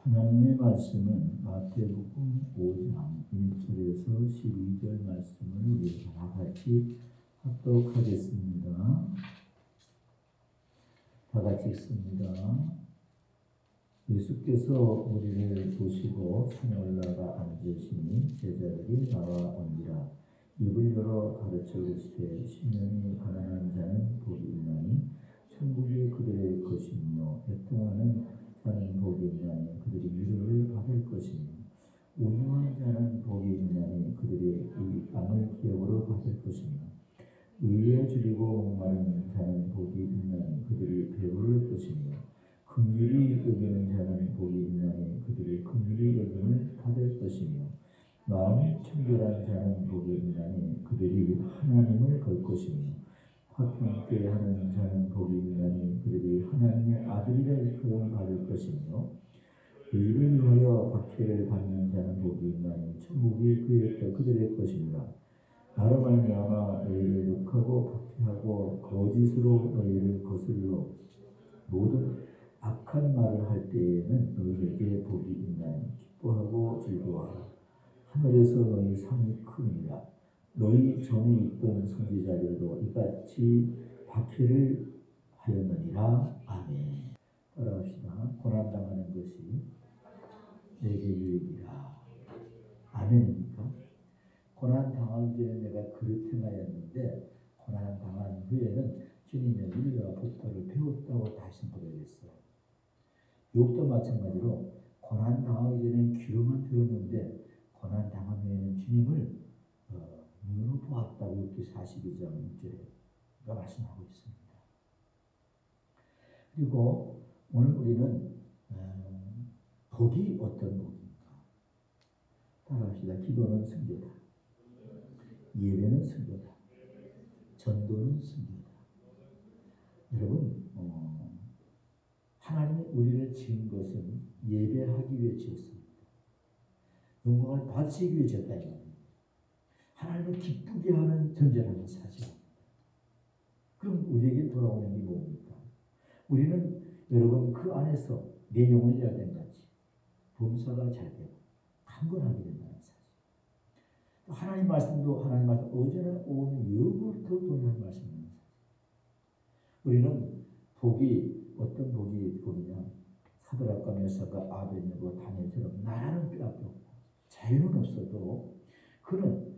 하나님의 말씀은 마태복음 5장 1절에서 12절 말씀을 우리 다 같이 합독하겠습니다. 다 같이 읽습니다. 예수께서 우리를 보시고 산에 올라가 앉으시니 제자들이 나와온지라. 입을 열어 가르쳐 이르시되 심령이 가난한 자는 복이 있나니 천국이 그들의 것이며 애통하는 자는 복이 있나니 그들이 위로를 받을 것이며 온유한 자는 복이 있나니 그들이 이 땅을 기업으로 받을 것이며 의에 줄이고 목마른 자는 복이 있나니 그들이 배부를 것이며 긍휼히 여기는 자는 복이 있나니 그들이 긍휼히 여김을 받을 것이며 마음이 청결한 자는 복이 있나니 그들이 하나님을 볼 것이며 화평케 하는 자는 복이 있나니 그들이 하나님의 아들이라 일컬음 받을 것이며 의를 위하여 박해를 받는 자는 복이 있나니 천국이 그들의 것이니라. 나로 말미암아 너희를 욕하고 박해하고 거짓으로 너희를 거슬러 모든 악한 말을 할 때에는 너희에게 복이 있나니 기뻐하고 즐거워하라. 하늘에서 너희 상이 크니라. 너희 전에 있던 선지자들도 이같이 박해를 하였느니라. 아멘. 따라합시다. 고난당하는 것이 내게 유익이라. 아멘입니까? 고난당하기 전에 내가 그릇 행하였는데 고난당한 후에는 주님의 윤리와 법도를 배웠다고 다시 보여야겠어요. 욕도 마찬가지로 고난당하기 전에 귀로만 들었는데 고난당한 후에는 주님을 눈으로 보았다고 욕기 42장 6절에 말씀하고 있습니다. 그리고 오늘 우리는 복이 어떤 복입니까? 따라합시다. 기도는 승교다. 예배는 승교다. 전도는 승교다. 여러분, 하나님이 우리를 지은 것은 예배하기 위해 지었습니다. 영광을 받으시기 위해 지었다. 하나님을 기쁘게 하는 존재라는 사실입니다. 그럼 우리에게 돌아오는 게 뭡니까? 우리는 여러분 그 안에서 내 영혼이 잘 된 같이 범사가 잘 되고 강건하게 된다는 사실. 또 하나님 말씀도 하나님 말씀 어제나 오늘 영원토록 동일한 말씀입니다. 우리는 복이 어떤 복이냐? 사드락과 메삭과 아벳nego 다니엘처럼 나라는 뼈밖에 없고 자유는 없어도 그는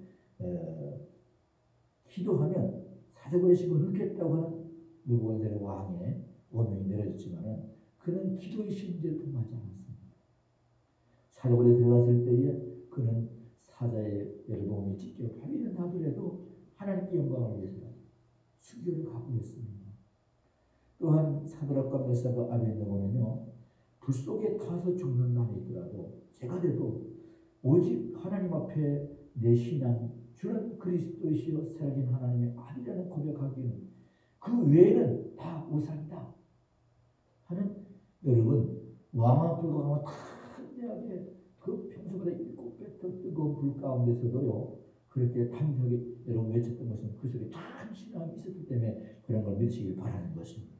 기도하면 사자굴의 심을 읊겠다고 하는 느부갓네살 왕의 원명이 내려졌지만 그는 기도의 심지를 품하지 않았습니다. 사자굴에 들어갔을 때에 그는 사자의 여러분이 찢겨 발리는 나더라도 하나님께 영광을 위해서 순교를 각오했습니다. 또한 사드락과 메삭과 아벳네고는요, 불 속에 타서 죽는 날이 있더라도 제가 돼도 오직 하나님 앞에 내 신앙 주는 그리스도이시여 살아계신 하나님의 아들이라는 고백하기는 그 외에는 다 우상이다 하는 여러분 왕 앞으로 가면 탄대하게 그 평소보다 7배 더 뜨거운 불 가운데서도요 그렇게 담대하게 여러분 외쳤던 것은 그 속에 참 신앙이 있었기 때문에 그런 걸 믿으시길 바라는 것입니다.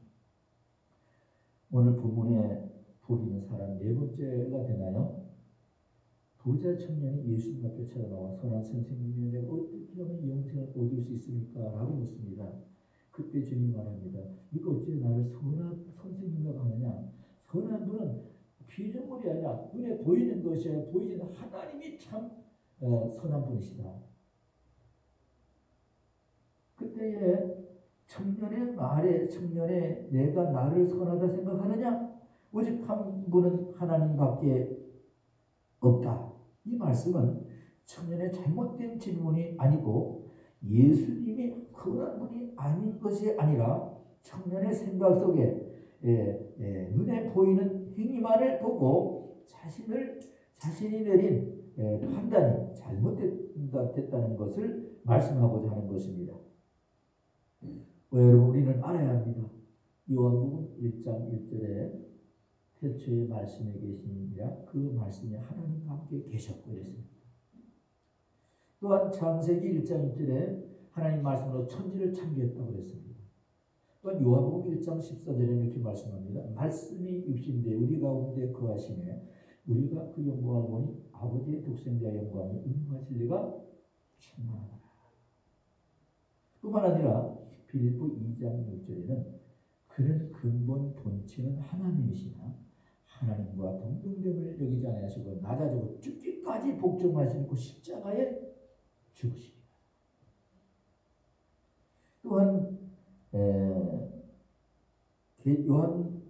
오늘 본문에 복 있는 사람 네 번째가 되나요? 부자 청년이 예수님 앞에 찾아나와 선한 선생님이여 내가 어떻게 하면 영생을 얻을 수 있습니까? 라고 묻습니다. 그때 주님이 말합니다. 이거 어째 나를 선한 선생님이라고 하느냐? 선한 분은 피조물이 아니라 눈에 보이는 것이 아니라 보이는 하나님이 참 선한 분이시다. 그때에 청년의 말에 청년의 내가 나를 선하다 생각하느냐? 오직 한 분은 하나님밖에 없다. 이 말씀은 청년의 잘못된 질문이 아니고 예수님이 선한 분이 아닌 것이 아니라 청년의 생각 속에 눈에 보이는 행위만을 보고 자신이 내린 판단이 잘못됐다는 것을 말씀하고자 하는 것입니다. 여러분 우리는 알아야 합니다. 요한복음 1장 1절에 태초에 말씀에 계시니라 그 말씀이 하나님과 함께 계셨고 이랬습니다. 또한 창세기 1장 1절에 하나님 말씀으로 천지를 창조했다고 그랬습니다. 또한 요한복음 1장 14절에 이렇게 말씀합니다. 말씀이 육신되 우리 가운데 거하시매 우리가 그 영광을 보니 아버지의 독생자의 영광을 음행하실 리가 충만하다. 뿐만 아니라 빌립보 2장 6절에는 그는 근본 본체는 하나님이시나 하나님과 동등됨을 여기지 아니하시고 낮아지고 죽기까지 복종하시는 그 십자가에 죽으십니다. 또한 요한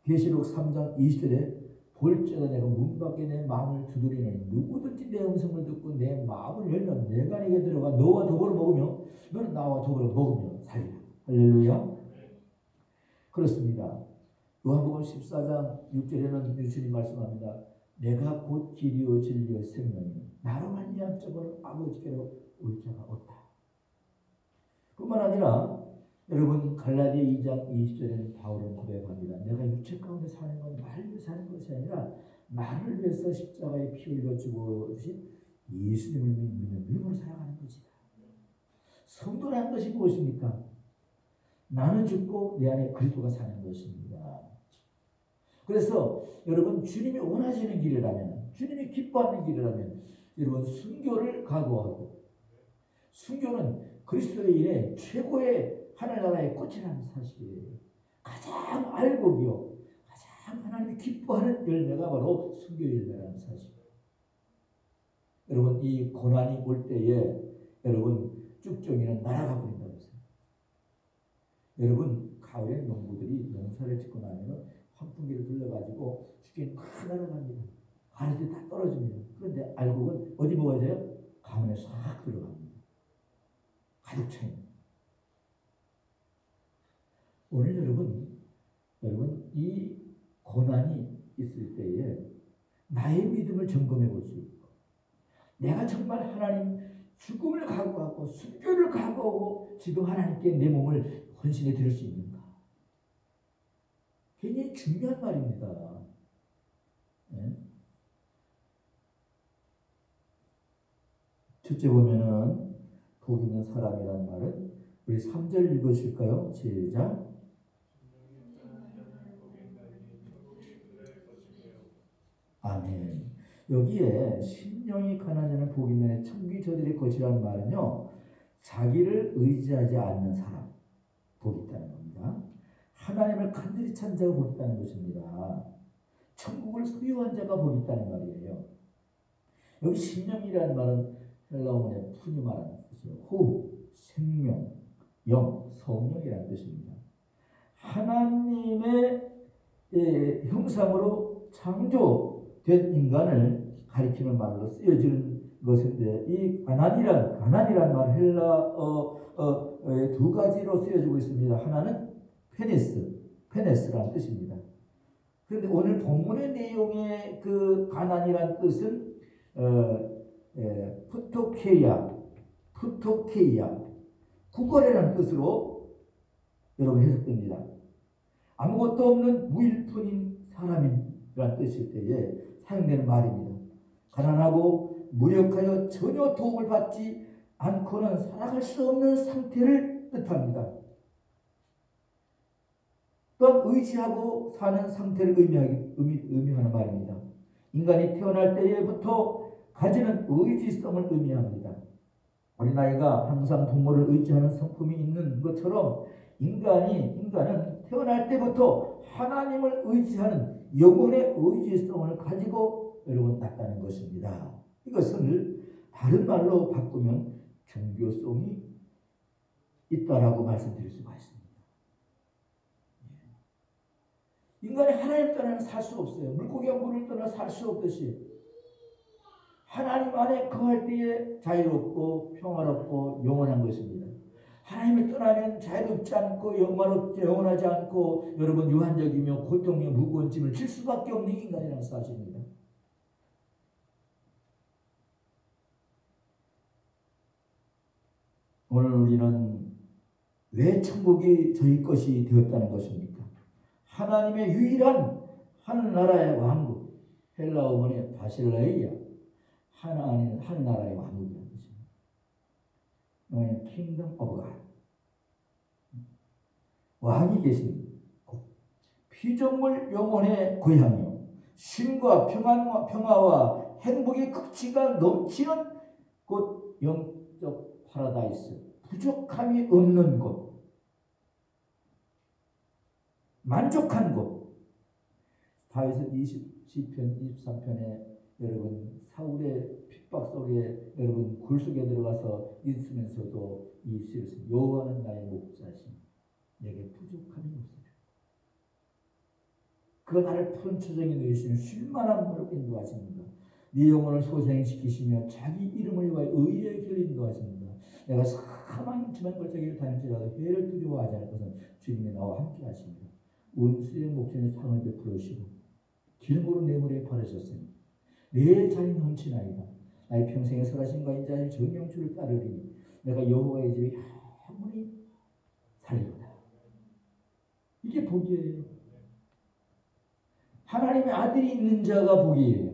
계시록 3장 20절에 볼지어다 내가 문 밖에 내 마음을 두드리니 누구든지 내 음성을 듣고 내 마음을 열면 내가 네게 들어가 너와 더불어 먹으며 너는 나와 더불어 먹으며 살리라. 할렐루야. 그렇습니다. 요한복음 14장 6절에는 예수님 말씀합니다. 내가 곧 길이요 진리요 생명이니 나로 말미암 자고는 아버지께로 올 자가 없다. 뿐만 아니라 여러분 갈라디아 2장 20절에는 바울은 고백합니다. 내가 육체 가운데 사는 건 나를 위해 사는 것이 아니라 나를 위해서 십자가에 피 흘려 죽으신 예수님을 믿는 믿음으로 살아가는 것이다. 성도라는 것이 무엇입니까? 나는 죽고 내 안에 그리스도가 사는 것입니다. 그래서 여러분 주님이 원하시는 길이라면, 주님이 기뻐하는 길이라면 여러분 순교를 각오하고, 순교는 그리스도의 일에 최고의 하늘나라의 꽃이라는 사실이에요. 가장 알곡이요, 가장 하나님이 기뻐하는 열매가 바로 순교의 열매라는 사실이에요. 여러분 이 고난이 올 때에 여러분 쭉정이는 날아가 버린다고 했어요. 여러분 가을에 농부들이 농사를 짓고 나면 환풍기를 돌려가지고 죽기는 막 날아갑니다. 가을에 다 떨어집니다. 그런데 알곡은 어디 모아져요? 가문에 싹 들어갑니다. 가득 차입니다. 오늘 여러분 이 고난이 있을 때에 나의 믿음을 점검해 볼 수 있고, 내가 정말 하나님 죽음을 각오하고 순교를 각오하고 지금 하나님께 내 몸을 헌신해 드릴 수 있는가? 굉장히 중요한 말입니다. 네? 첫째 보면은 복 있는 사람이라는 말은 우리 3절 읽으실까요? 시작. 아멘. 여기에 심령이 가난한 복 있는 천국이 저들의 것이라는 말은요, 자기를 의지하지 않는 사람 복 있다는 겁니다. 하나님을 간절히 찾는 자가 복 있다는 것입니다. 천국을 소유한 자가 복 있다는 말이에요. 여기 심령이라는 말은 헬라어의 푸뉴마라는 뜻이에요. 호흡, 생명, 영, 성령이라는 뜻입니다. 하나님의 형상으로 창조된 인간을 가리키는 말로 쓰여지는 것인데, 이 가난이란 말 헬라어의 두 가지로 쓰여지고 있습니다. 하나는 페네스라는 뜻입니다. 그런데 오늘 본문의 내용의 그 가난이란 뜻은 푸토케이아, 구걸이라는 뜻으로 여러분 해석됩니다. 아무것도 없는 무일푼인 사람이라는 뜻일 때에 사용되는 말입니다. 가난하고 무력하여 전혀 도움을 받지 않고는 살아갈 수 없는 상태를 뜻합니다. 또한 의지하고 사는 상태를 의미하는 말입니다. 인간이 태어날 때부터 가지는 의지성을 의미합니다. 어린아이가 항상 부모를 의지하는 성품이 있는 것처럼 인간은 태어날 때부터 하나님을 의지하는 영혼의 의지성을 가지고 여러분 났다는 것입니다. 이것을 다른 말로 바꾸면 종교성이 있다라고 말씀드릴 수가 있습니다. 인간이 하나님 떠나는 살 수 없어요. 물고기가 물을 떠나 살 수 없듯이 하나님 안에 거할 때에 자유롭고 평화롭고 영원한 것입니다. 하나님을 떠나면 자유롭지 않고 영원하지 않고 여러분 유한적이며 고통이며 무거운 짐을 질 수밖에 없는 인간이라는 사실입니다. 오늘 우리는 왜 천국이 저희 것이 되었다는 것입니까? 하나님의 유일한 하늘나라의 왕국, 헬라어 원의 바실레이아, 하늘나라의 왕국이라는 것입니다. Kingdom of God. 왕이 계신 곳, 피조물 영혼의 고향이요, 쉼과 평화와 행복의 극치가 넘치는 곳, 영적 파라다이스, 부족함이 없는 곳, 만족한 곳. 다윗은 시편 23편에 여러분 사울의 핍박 속에 여러분 굴 속에 들어가서 있으면서도 이 시를 여호와는 나의 목자시니 내게 부족함이 없으리라. 그가 나를 푸른 초정에 누이시며 쉴만한 물로 인도하십니다. 네 영혼을 소생시키시며 자기 이름을 위하여 의의 길을 인도하십니다. 내가 사망 지만 걸작기를 다닐지라도 해를 두려워하지 않을 것은 주님이 나와 함께 하십니다. 원수의 목전에 상을 베풀으시고 길고로 내 머리에 바르셨으니 내 자리 넘치나이다. 나의 평생에 설하신과 인자의 정령주를 따르리니 내가 여호와의 집에 영원히 살리로다. 이게 복이에요. 하나님의 아들이 있는 자가 복이에요.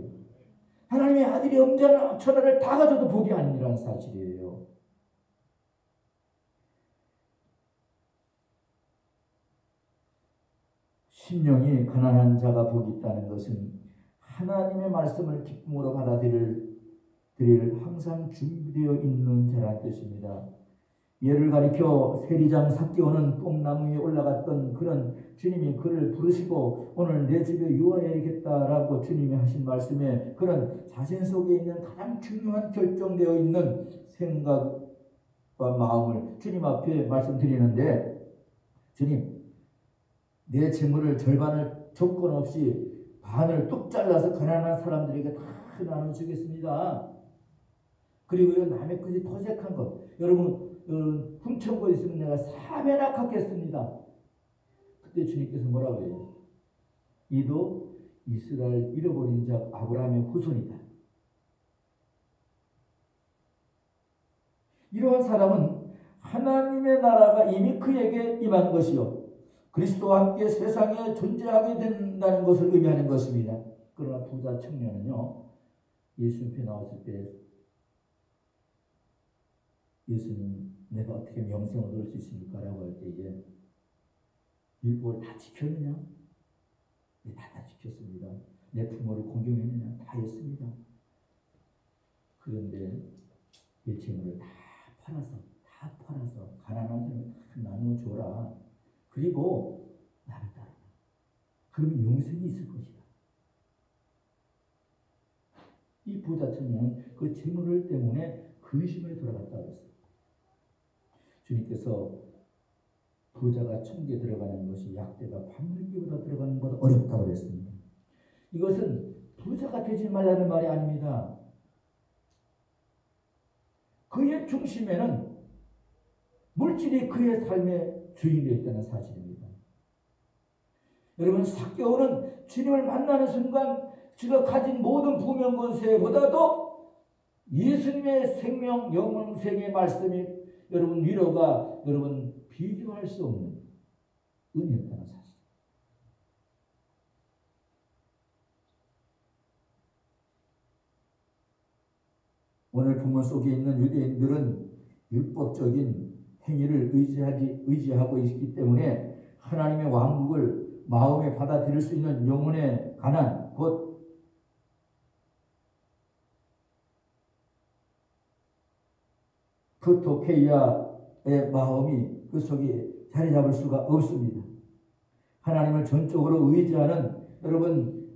하나님의 아들이 엄전한 천하를 다 가져도 복이 아니라는 사실이에요. 심령이 가난한 자가 복이 있다는 것은 하나님의 말씀을 기쁨으로 받아들일 항상 준비되어 있는 자라는 뜻입니다. 예를 가리켜 세리장 삭개오는 뽕나무 위에 올라갔던 그런 주님이 그를 부르시고 오늘 내 집에 유하여야겠다라고 주님이 하신 말씀에 그런 자신 속에 있는 가장 중요한 결정되어 있는 생각과 마음을 주님 앞에 말씀드리는데, 주님 내 재물을 절반을 조건 없이 반을 뚝 잘라서 가난한 사람들에게 다 나눠주겠습니다. 그리고 남의 것이 토색한 것, 여러분 훔쳐온 거 있으면 내가 3배나 갚겠습니다. 그때 주님께서 뭐라고 해요? 이도 이스라엘 잃어버린 자 아브라함의 후손이다. 이러한 사람은 하나님의 나라가 이미 그에게 임한 것이요 그리스도와 함께 세상에 존재하게 된다는 것을 의미하는 것입니다. 그러나 부자 청년은요, 예수님께 나왔을 때 예수님 내가 어떻게 명성을 얻을 수 있습니까? 라고 할 때에 율법을 다 지켰느냐? 네, 다 지켰습니다. 내 부모를 공경했느냐? 다 했습니다. 그런데 내 재물을 다 팔아서 가난한 사람을 다 나눠줘라. 그리고 나를 따르라. 그러면 영생이 있을 것이다. 이 부자 청년은 그 재물 때문에 근심에 돌아갔다고 했어요. 주님께서 부자가 천국에 들어가는 것이 약대가 방울기보다 들어가는 것보다 어렵다고 그랬습니다. 이것은 부자가 되지 말라는 말이 아닙니다. 그의 중심에는 물질이 그의 삶의 주인이 되어 있다는 사실입니다. 여러분, 삭개오는 주님을 만나는 순간 그가 가진 모든 부명권세보다도 예수님의 생명 영생의 말씀이 여러분 위로가 여러분 비교할 수 없는 은혜였다는 사실. 오늘 본문 속에 있는 유대인들은 율법적인 행위를 의지하고 있기 때문에 하나님의 왕국을 마음에 받아들일 수 있는 영혼의 가난, 곧 프토케이아의 마음이 그 속에 자리 잡을 수가 없습니다. 하나님을 전적으로 의지하는 여러분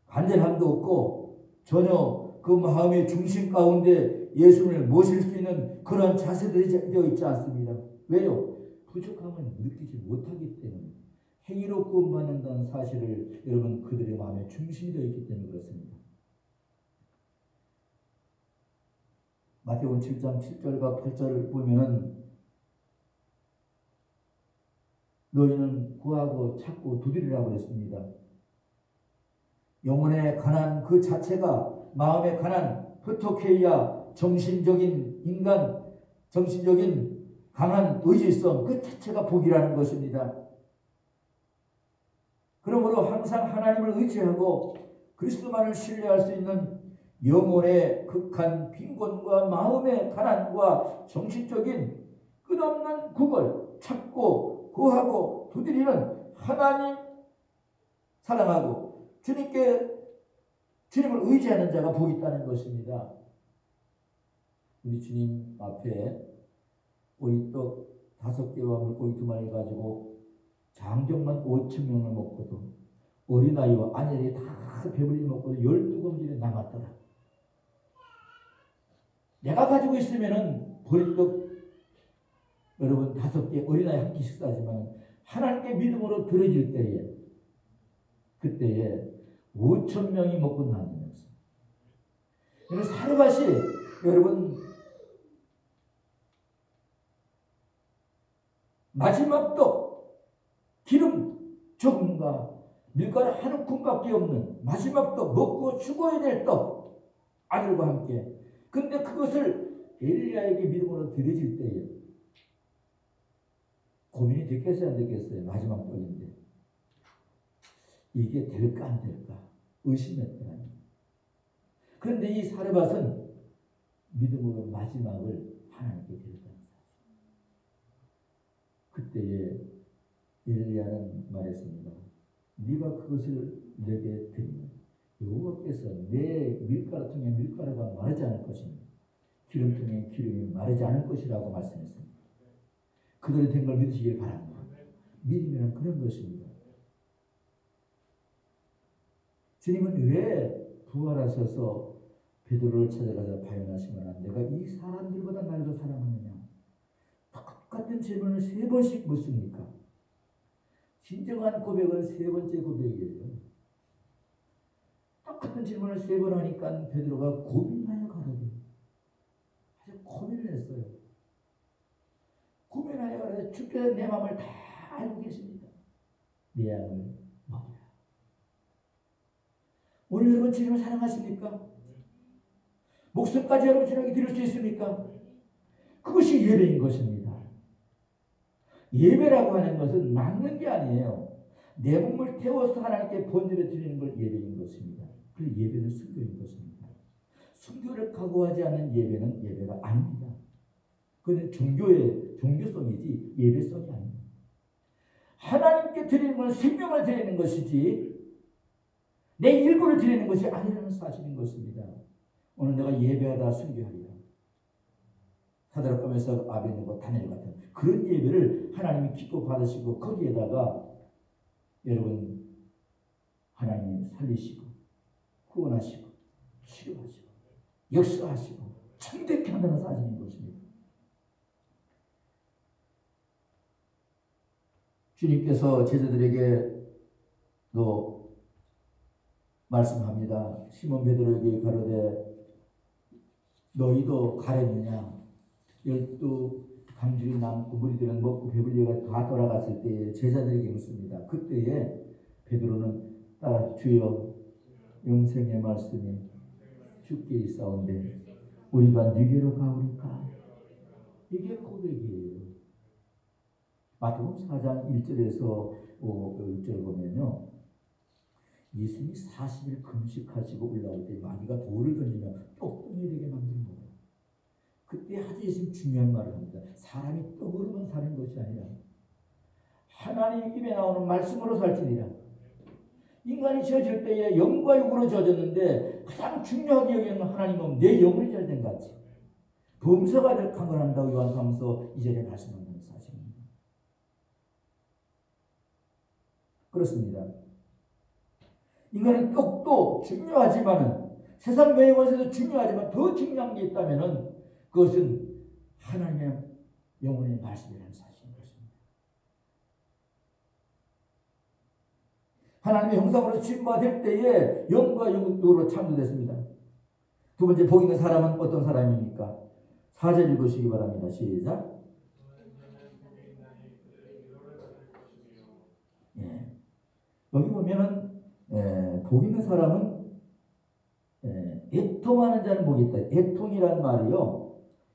간절함도 없고 전혀 그 마음의 중심 가운데 예수님을 모실 수 있는 그런 자세들이 되어 있지 않습니다. 왜요? 부족함을 느끼지 못하기 때문에 행위로 구원받는다는 사실을 여러분 그들의 마음에 중심이 되어 있기 때문에 그렇습니다. 마태복음 7장 7절과 8절을 보면은 너희는 구하고 찾고 두드리라고 했습니다. 영혼의 가난 그 자체가 마음의 가난, 프토케이아, 정신적인 인간, 정신적인 강한 의지성 그 자체가 복이라는 것입니다. 그러므로 항상 하나님을 의지하고 그리스도만을 신뢰할 수 있는 영혼의 극한 빈곤과 마음의 가난과 정신적인 끝없는 구걸 찾고 구하고 두드리는 하나님 사랑하고 주님을 의지하는 자가 복이 있다는 것입니다. 우리 주님 앞에 오리떡 5개와 물고기 2마리를 가지고 장정만 5,000명을 먹고도 어린아이와 아내들이 다 배불리 먹고도 12검질이 남았더라. 내가 가지고 있으면은 보리떡 여러분 5개, 어린아이 1끼 식사하지만 하나님께 믿음으로 들어질 때에 그때에 5,000명이 먹고 남으면서 여러분 사르밧이 여러분 마지막 떡 기름 조금과 밀가루 한 움큼밖에 없는 마지막 떡 먹고 죽어야 될 떡 아들과 함께 근데 그것을 엘리야에게 믿음으로 드려질 때에 고민이 됐겠어요 안 됐겠어요? 마지막 떡인데 이게 될까 안 될까 의심했더라. 그런데 이 사르밧은 믿음으로 마지막을 하나님께 드렸다는 사실. 그때에 엘리야는 말했습니다. 네가 그것을 내게 드리면 여호와께서 내 밀가루통에 밀가루가 마르지 않을 것입니다. 기름통에 기름이 마르지 않을 것이라고 말씀했습니다. 그들이 된 걸 믿으시길 바랍니다. 믿음이란 그런 것입니다. 주님은 왜 부활하셔서 베드로를 찾아가서 발견하시거나 내가 이 사람들보다 나를 더 사랑하느냐 똑같은 질문을 3번씩 묻습니까? 진정한 고백은 3번째 고백이에요. 똑같은 질문을 3번 하니까 베드로가 고민하여 가로되 아주 고민을 했어요. 고민하여 가로되 주께서 내 마음을 다 알고 계십니다. 내 양을 먹이라. 오늘 여러분 주님을 사랑하십니까? 목숨까지 여러분 주님에게 드릴 수 있습니까? 그것이 예배인 것입니다. 예배라고 하는 것은 남는 게 아니에요. 내 몸을 태워서 하나님께 본전에 드리는 걸 예배인 것입니다. 그래서 예배는 순교인 것입니다. 순교를 각오하지 않는 예배는 예배가 아닙니다. 그건 종교성이지 예배성이 아닙니다. 하나님께 드리는 건 생명을 드리는 것이지 내 일부를 드리는 것이 아니라는 사실인 것입니다. 오늘 내가 예배하다 순교하리라. 사드락과 메삭 아벤느고 다니엘 같은 그런 예배를 하나님이 기뻐 받으시고 거기에다가 여러분 하나님이 살리시고 구원하시고 치료하시고 역사하시고 창대케 한다는 사실인 것입니다. 주님께서 제자들에게도 말씀합니다. 시몬 베드로에게 가로되 너희도 가려느냐 12 강줄이 남고 무리들은 먹고 배불리가 다 돌아갔을 때에 제자들에게 묻습니다. 그때에 베드로는 따라 주여 영생의 말씀이 주께 있사온데 우리가 네게로 가오리까? 이게 고백이에요. 마태복음 4장 1절에서 6절 보면요. 예수님이 40일 금식하시고 올라올 때 마귀가 돌을 던지며 떡덩이 되게 만드는 거예요. 그때 아주 예수님 중요한 말을 합니다. 사람이 떡으로만 사는 것이 아니라 하나님 입에 나오는 말씀으로 살지니라. 인간이 지어질 때에 영과 육으로 지어졌는데 가장 중요하게 여기는 하나님은 내 영혼이 잘 된 같이 범사가 강건한다고 요한사무서 2절에 말씀한다는 사실입니다. 그렇습니다. 인간은 떡도 중요하지만 세상 매형에서도 중요하지만 더 중요한 게 있다면 그것은 하나님의 영혼의 말씀이라는 사실인 것입니다. 하나님의 형상으로 지음받을 때에 영과 육으로 창조됐습니다. 두 번째 복 있는 사람은 어떤 사람입니까? 4절 읽으시기 바랍니다. 시작. 예. 여기 보면은 복 있는 사람은 애통하는 자는 복이 있다. 애통이란 말이요.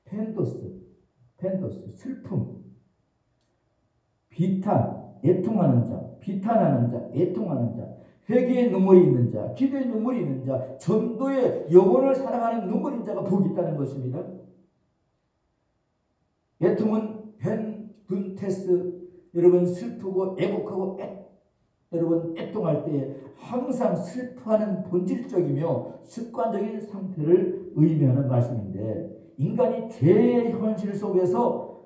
펜토스, 슬픔, 비탄, 애통하는 자, 비탄하는 자, 애통하는 자, 회개의 눈물이 있는 자, 기도의 눈물이 있는 자, 전도의 영혼을 사랑하는 눈물인 자가 복이 있다는 것입니다. 애통은 펜둔테스, 여러분 슬프고 애곡하고 여러분 애통할 때 항상 슬퍼하는 본질적이며 습관적인 상태를 의미하는 말씀인데, 인간이 죄의 현실 속에서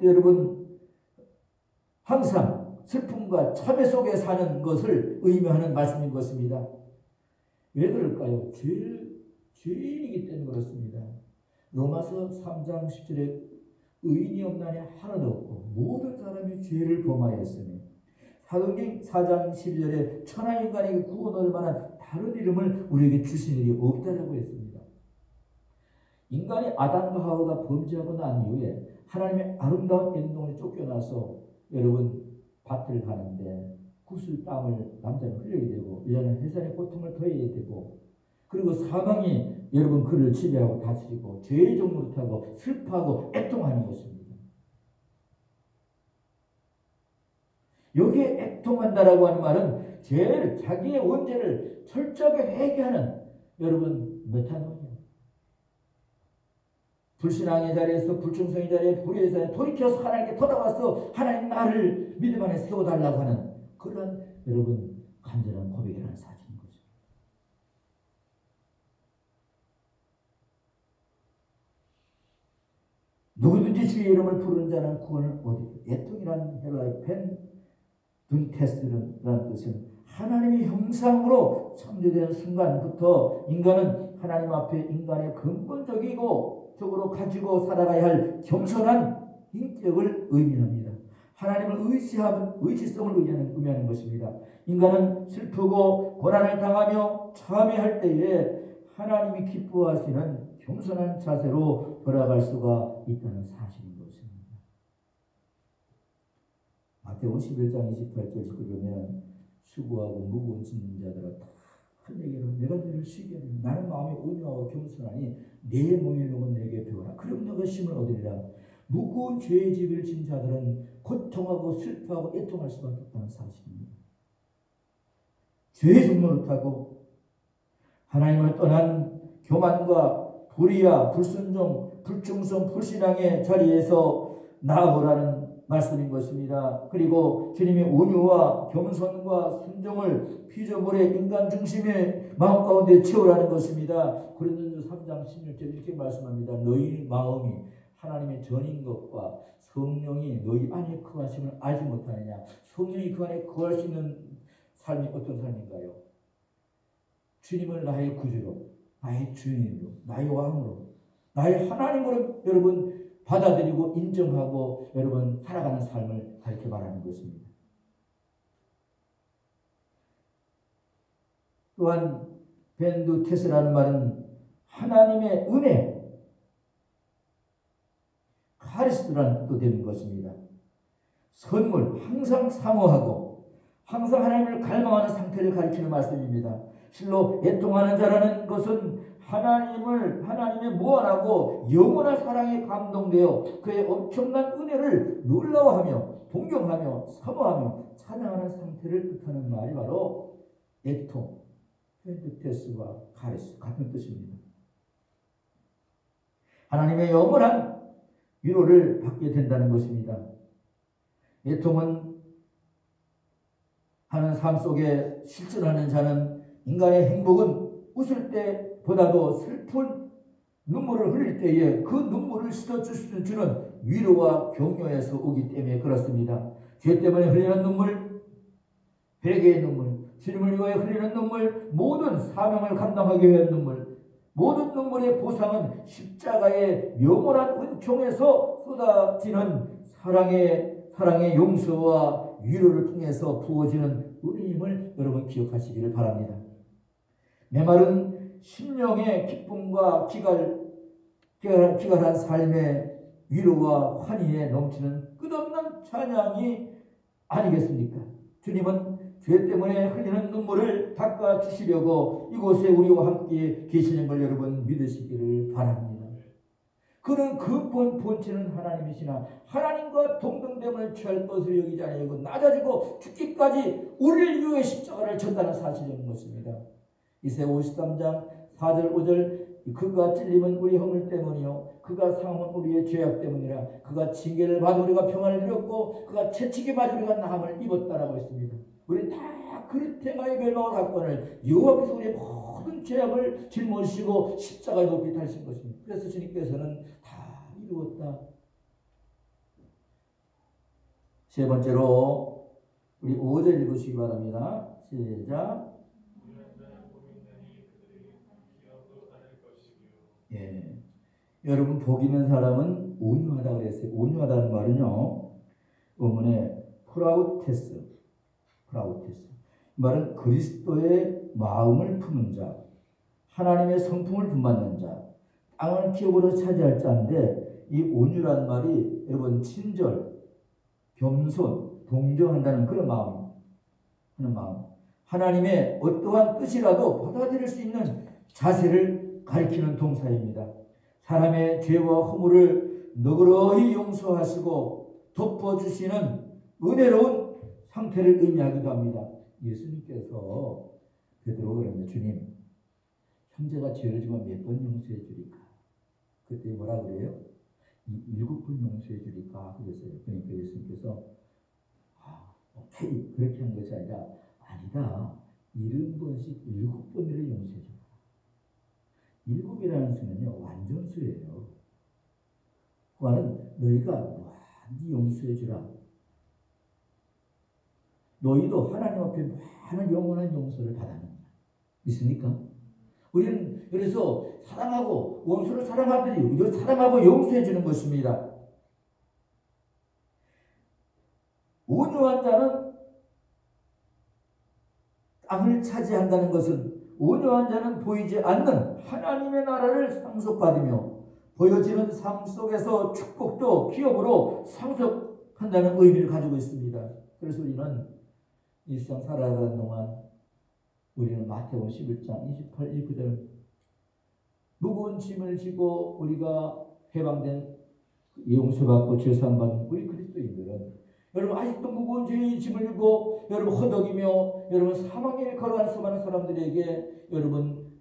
여러분 항상 슬픔과 참회 속에 사는 것을 의미하는 말씀인 것입니다. 왜 그럴까요? 죄인이기 때문에 그렇습니다. 로마서 3장 10절에 의인이 없나니 하나도 없고 모든 사람이 죄를 범하였으니, 사도행전 4장 12절에 천하인간에게 구원 얻을 만한 다른 이름을 우리에게 주신 일이 없다라고 했습니다. 인간이 아담과 하와가 범죄하고 난 이후에 하나님의 아름다운 인동에 쫓겨나서 여러분 밭을 가는데 구슬 땀을 남자는 흘리게 되고 여자는 해산의 고통을 더해야 되고, 그리고 사망이 여러분 그를 지배하고 다스리고 죄의 종로를 타고 슬퍼하고 애통하는 것입니다. 여기에 애통한다라고 하는 말은 죄를, 자기의 원죄를 철저하게 회개하는 여러분 메타노이아, 불신앙의 자리에서, 불충성의 자리에, 불의의 자리에 돌이켜서 하나님께 돌아와서 하나님 나를 믿음 안에 세워달라고 하는 그런 여러분 간절한 고백이라는 사실인 거죠. 누구든지 주의 이름을 부르는 자는 구원을 얻으리라. 애통이라는 헬라의 펜둔테스라는 뜻은 하나님의 형상으로 창조된 순간부터 인간은 하나님 앞에 인간의 근본적이고 적으로 가지고 살아가야 할 겸손한 인격을 의미합니다. 하나님을 의지성을 의미하는 것입니다. 인간은 슬프고 고난을 당하며 참회할 때에 하나님이 기뻐하시는 겸손한 자세로 돌아갈 수가 있다는 사실인 것입니다. 마태복음 11장 28절 그러면 수고하고 무거운 짐진 자들아 다 내게로 내가 너를 쉬게 하리니 나는 마음이 온유하고 겸손하니 내 몽일록은 내게 배우라. 그럼 너가 쉼을 얻으리라. 무거운 죄의 짐을 진 자들은 고통하고 슬퍼하고 애통할 수밖에 없다는 사실입니다. 죄의 종로를 타고 하나님을 떠난 교만과 불의와 불순종, 불충성, 불신앙의 자리에서 나아오라는 말씀인 것입니다. 그리고 주님의 온유와 겸손과 순종을 피조물의 인간 중심의 마음 가운데 채우라는 것입니다. 고린도전서 3장 16절 이렇게 말씀합니다. 너희 마음이 하나님의 전인 것과 성령이 너희 안에 거하심을 알지 못하느냐. 성령이 그 안에 거할 수 있는 삶이 어떤 삶인가요? 주님을 나의 구주로, 나의 주인으로, 나의 왕으로, 나의 하나님으로 여러분 받아들이고 인정하고 여러분 살아가는 삶을 가르쳐 말하는 것입니다. 또한 벤두테스라는 말은 하나님의 은혜, 카리스라는 뜻도 되는 것입니다. 선물, 항상 사모하고 항상 하나님을 갈망하는 상태를 가리키는 말씀입니다. 실로 애통하는 자라는 것은 하나님의 무한하고 영원한 사랑에 감동되어 그의 엄청난 은혜를 놀라워하며 동경하며 사모하며 찬양하는 상태를 뜻하는 말이 바로 애통, 펜트테스와 카리스 같은 뜻입니다. 하나님의 영원한 위로를 받게 된다는 것입니다. 애통은 하는 삶 속에 실천하는 자는 인간의 행복은 웃을 때보다도 슬픈 눈물을 흘릴 때에 그 눈물을 씻어주는 위로와 격려에서 오기 때문에 그렇습니다. 죄 때문에 흘리는 눈물, 회개의 눈물, 주님을 위하여 흘리는 눈물, 모든 사명을 감당하기 위한 눈물, 모든 눈물의 보상은 십자가의 영원한 은총에서 쏟아지는 사랑의 용서와 위로를 통해서 부어지는 은혜임을 여러분 기억하시기를 바랍니다. 메마른 심령의 기쁨과 기갈한 삶의 위로와 환희에 넘치는 끝없는 찬양이 아니겠습니까? 주님은 죄 때문에 흘리는 눈물을 닦아주시려고 이곳에 우리와 함께 계시는 걸 여러분 믿으시기를 바랍니다. 그는 근본 본체는 하나님이시나 하나님과 동등됨을 취할 것을 여기지 아니하고 낮아지고 죽기까지 우리를 위해 십자가를 졌다는 사실인 것입니다. 이사야 53장 4절 5절 그가 찔림은 우리 허물 때문이요 그가 상함은 우리의 죄악 때문이라. 그가 징계를 받아 우리가 평안을 누렸고 그가 채찍에 맞아 우리가 나음을 입었다라고 했습니다. 우리는 다 그릇 행하여 멸망을 갖고는 여호와께서 우리의 모든 죄악을 짊어지시고 십자가에 높이 달신 것입니다. 그래서 주님께서는 다 이루었다. 세 번째로 우리 5절 읽으시기 바랍니다. 시작. 예. 여러분 복 있는 사람은 온유하다 그랬어요. 온유하다는 말은요. 원문에 프라우테스. 말은 그리스도의 마음을 품은 자, 하나님의 성품을 품받는 자, 땅을 기업으로 차지할 자인데 이 온유라는 말이 여러분 친절, 겸손, 동정한다는 그런 마음, 하는 마음. 하나님의 어떠한 뜻이라도 받아들일 수 있는 자세를 가리키는 동사입니다. 사람의 죄와 허물을 너그러이 용서하시고 덮어주시는 은혜로운 상태를 의미하기도 합니다. 예수님께서 베드로가 그럽니다. 주님, 형제가 죄를 지면 몇 번 용서해 주리까? 그때 뭐라 그래요? 7번 용서해 주리까? 그랬어요. 그러니까 예수님께서 오케이 그렇게 한 것이 아니다. 70번씩 7번을 용서해 줘. 7이라는 수는요 완전수예요. 그 말은 너희가 많이 용서해 주라. 너희도 하나님 앞에 많은 영원한 용서를 받았느냐. 믿습니까? 우리는 그래서 사랑하고 원수를 사랑하듯이 사랑하고 용서해 주는 것입니다. 온유한 자는 땅을 차지한다는 것은 온유한 자는 보이지 않는 하나님의 나라를 상속받으며 보여지는 삶 속에서 축복도 기업으로 상속한다는 의미를 가지고 있습니다. 그래서 우리는 이 세상 살아가는 동안 우리는 마태복음 11장 28, 29절 무거운 짐을 지고 우리가 해방된 용서받고 죄사함받은 우리 그리스도인들은 여러분 아직도 무거운 죄의 짐을 지고 여러분 허덕이며 여러분 사망의 걸어가는 수많은 사람들에게 여러분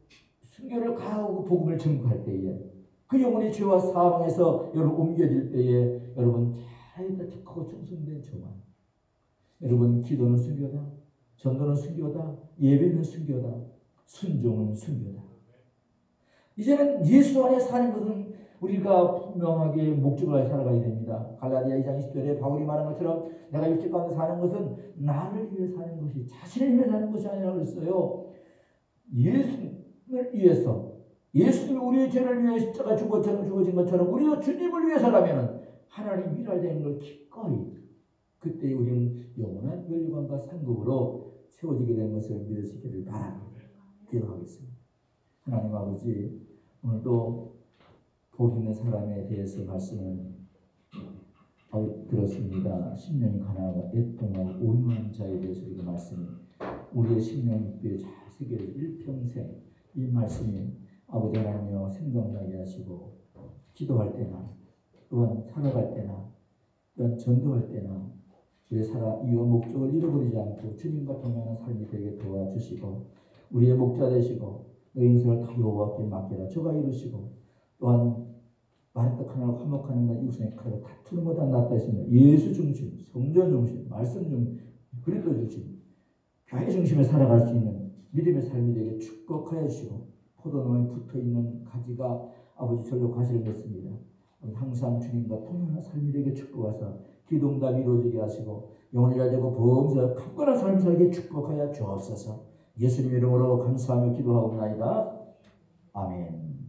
순교를 가하고 복음을 전국할 때에 그 영혼의 죄와 사망에서 여러분 옮겨질 때에 여러분 잘했다 착하고 충성된 저만 여러분 기도는 순교다, 전도는 순교다, 예배는 순교다, 순종은 순교다. 이제는 예수 안에 사는 것은 우리가 분명하게 목적을 살아가야 됩니다. 갈라디아 2장 20절에 바울이 말한 것처럼 내가 육체 가운데 사는 것은 나를 위해 사는 것이 자신을 위해 사는 것이 아니라고 그랬어요. 예수를 위해서 예수님이 우리의 죄를 위해 십자가 죽어진 것처럼 우리도 주님을 위해서라면 하나님 일할 되는 걸 기꺼이 그때 우리는 영원한 멸류관과 상급으로 세워지게 되는 것을 믿을 수 있기를 바랍니다. 기도하겠습니다. 하나님 아버지 오늘도 복 있는 사람에 대해서 말씀을 들었습니다. 심령이 가난하고 애통하고 온유한 자에 대해서 이 말씀이 우리의 심령 뼈에 잘 새겨져 일평생 이 말씀이 아버지 하나님여 생각나게 하시고 기도할 때나 또한 살아갈 때나 또한 전도할 때나 우리의 이유와 목적을 잃어버리지 않고 주님과 동행하는 삶이 되게 도와주시고 우리의 목자 되시고 너희 인생을 다 여호와께 맡겨라 저가 이루시고 또한 마른 떡 하나를 화목하는 것 이웃의 칼로 다투는 것보다 낫다 했습니다. 예수 중심, 성전 중심, 말씀 중심, 그리스도 중심, 교회 중심에 살아갈 수 있는 믿음의 삶이 되게 축복하여 주시고 포도나무에 붙어있는 가지가 아버지 절로 가시를 맺습니다. 항상 주님과 통하는 삶이 되게 축복하사 기도응답이 이루어지게 하시고 영혼이 잘되고 범사에 강건한 삶이 살게 축복하여 주옵소서. 예수님 이름으로 감사하며 기도하옵나이다. 아멘.